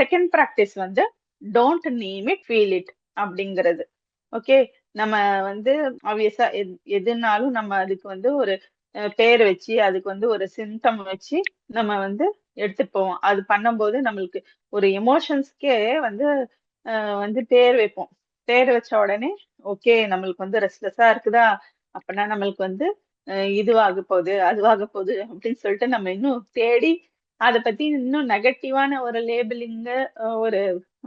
Second practice வந்து don't name it, feel it அப்படிங்கிறது. Okay. நம்ம வந்து ஆப்வியஸா எதுனாலும் நம்ம அதுக்கு வந்து ஒரு பேர் வச்சு, அதுக்கு வந்து ஒரு சிம்டம் வச்சு நம்ம வந்து எடுத்துட்டு போவோம். அது பண்ணும்போது நம்மளுக்கு ஒரு எமோஷன்ஸ்க்கே வந்து வந்து பேர் வைப்போம். பேர் வச்ச உடனே ஓகே, நம்மளுக்கு வந்து ரெஸ்ட்லெஸ்ஸா இருக்குதா, அப்பனா நம்மளுக்கு வந்து இதுவாக போகுது, அதுவாக போகுது அப்படின்னு சொல்லிட்டு நம்ம இன்னும் தேடி அத பத்தி இன்னும் நெகட்டிவான ஒரு லேபிளிங்க ஒரு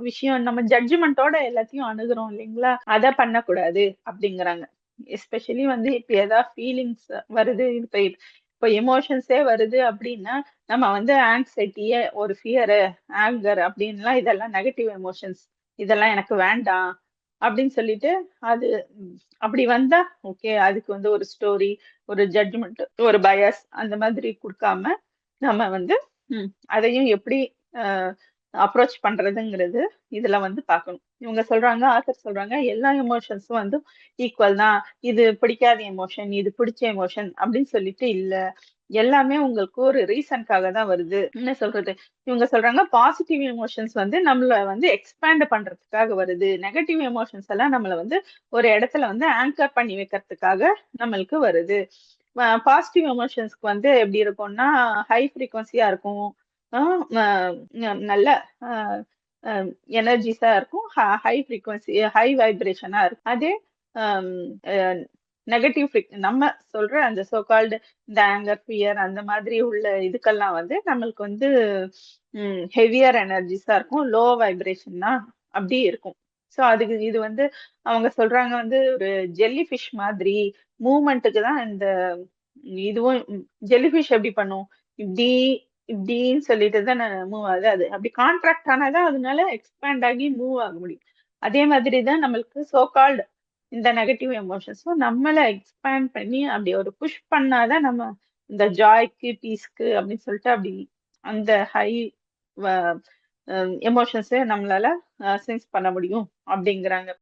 விஷயம் நம்ம ஜட்ஜ்மெண்டோட எல்லாத்தையும் அணுகுறோம் இல்லைங்களா? அத பண்ணக்கூடாது அப்படிங்கிறாங்க. எஸ்பெஷலி வந்து இப்ப ஏதாவது ஃபீலிங்ஸ் வருது, இப்ப எமோஷன்ஸே வருது அப்படின்னா, நம்ம வந்து ஆங்ஸைட்டிய, ஒரு ஃபியரு, ஆங்கர் அப்படின்லாம் இதெல்லாம் நெகட்டிவ் எமோஷன்ஸ். இதெல்லாம் எனக்கு வேண்டாம் அப்படின்னு சொல்லிட்டு, அது அப்படி வந்தா ஓகே, அதுக்கு வந்து ஒரு ஸ்டோரி, ஒரு ஜட்ஜ்மெண்ட், ஒரு பயாஸ் அந்த மாதிரி குடுக்காம, நம்ம வந்து அதையும் எப்படி அ அப்ரோச் பண்றதுங்கிறது இதுல வந்து பார்க்கணும். இவங்க சொல்றாங்க, ஆத்தர் சொல்றாங்க, எல்லா எமோஷன்ஸும் வந்து ஈக்குவல் தான். இது பிடிக்காத எமோஷன், இது பிடிச்ச எமோஷன் அப்படின்னு சொல்லிட்டு இல்ல. எல்லாமே உங்களுக்கு ஒரு ரீசன்க்காக தான் வருது. என்ன சொல்றது? இவங்க சொல்றாங்க, பாசிட்டிவ் எமோஷன்ஸ் வந்து நம்மள வந்து எக்ஸ்பேண்ட் பண்றதுக்காக வருது. நெகட்டிவ் எமோஷன்ஸ் எல்லாம் நம்மள வந்து ஒரு இடத்துல வந்து ஆங்கர் பண்ணி வைக்கிறதுக்காக நம்மளுக்கு வருது. பாசிட்டிவ் எமோஷன்ஸ்க்கு வந்து எப்படி இருக்கும்னா, ஹை ஃப்ரீக்வன்சியா இருக்கும். ஆ ம நல்ல அ அ எனர்ஜிஸா இருக்கும். ஹை ஃப்ரீக்வன்சி, ஹை வைப்ரேஷனா இருக்கும். அதே அம் அ நெகட்டிவ் நம்ம சொல்ற அந்த சோ கால்டு இந்த ஆங்கர், ஃபியர் அந்த மாதிரி உள்ள இதுக்கெல்லாம் வந்து நம்மளுக்கு வந்து ஹெவியர் எனர்ஜிஸா இருக்கும். லோ வைப்ரேஷன் தான் அப்படி இருக்கும். ஸோ அதுக்கு இது வந்து அவங்க சொல்றாங்க வந்து ஒரு ஜெல்லி ஃபிஷ் மாதிரி மூவ்மெண்ட்டுக்கு தான் இந்த இதுவும். ஜெல்லி ஃபிஷ் எப்படி பண்ணும்? இப்படி இப்படின்னு சொல்லிட்டு தானே மூவ் ஆகுது. அது அப்படி கான்ட்ராக்ட் ஆனா தான் அதனால எக்ஸ்பேண்ட் ஆகி மூவ் ஆக முடியும். அதே மாதிரி தான் நம்மளுக்கு சோ கால்டு இந்த நெகட்டிவ் எமோஷன்ஸும் நம்மள எக்ஸ்பேண்ட் பண்ணி அப்படி ஒரு புஷ் பண்ணாதான் நம்ம இந்த ஜாய்க்கு, பீஸ்க்கு அப்படின்னு சொல்லிட்டு அப்படி அந்த ஹை எமோஷன்ஸ நம்மளால சென்ஸ் பண்ண முடியும் அப்படிங்கிறாங்க.